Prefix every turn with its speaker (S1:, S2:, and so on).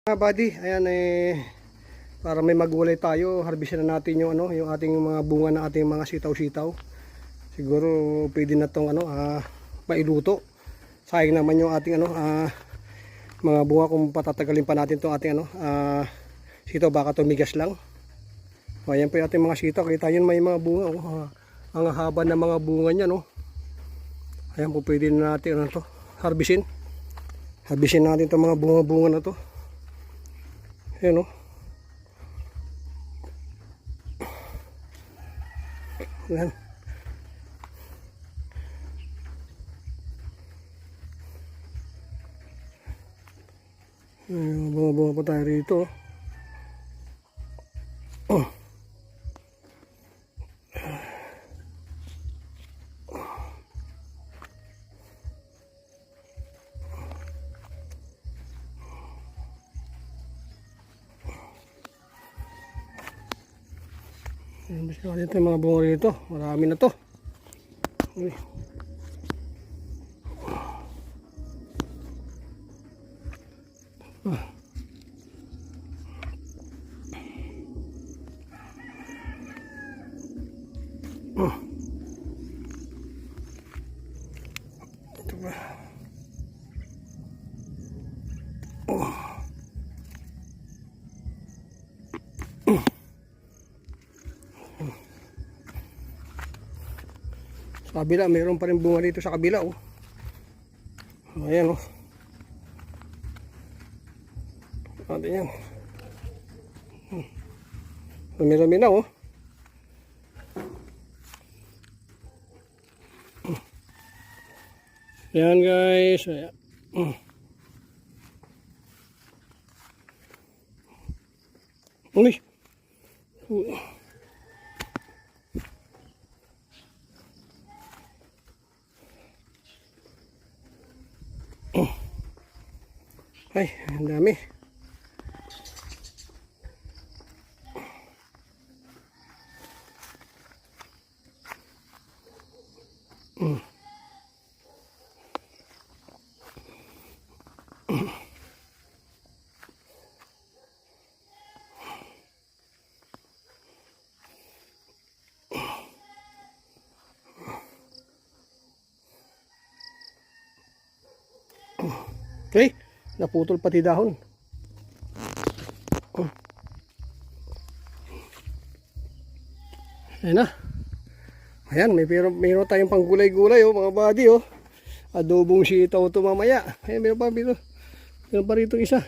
S1: Mga buddy, ayan para may magulay tayo, harbisin na natin yung yung ating mga bunga ng ating mga sitaw-sitaw. Siguro pwede na tong mailuto. Sayang naman yung ating mga bunga kung patatagalin pa natin tong ating sitaw, baka tumigas lang. O, ayan po yung ating mga sitaw, kita yun may mga bunga ang haba ng mga bunga niya, no. Ayan po, pwede na natin harbisin. Harbisin natin tong mga bunga-bunga na to. Ayan o. Ayan. Bunga-bunga pa tayo rito. Oh. Mas natin ito yung mga bunga rito. Marami na to. Okay. Ito ba? Sa kabila, mayroon pa rin bunga dito sa kabila, oh. Ayan, oh. Ayan yan. Rami-rami na, oh. Ayan, guys. Ayan. Uy. Ay, ang dami. Okay, naputol pati dahon. Ayan na. Ayan, mayroon tayong panggulay-gulay, oh, mga buddy, oh. Adobong sitaw ito mamaya. Ayan, meron pa rito isa.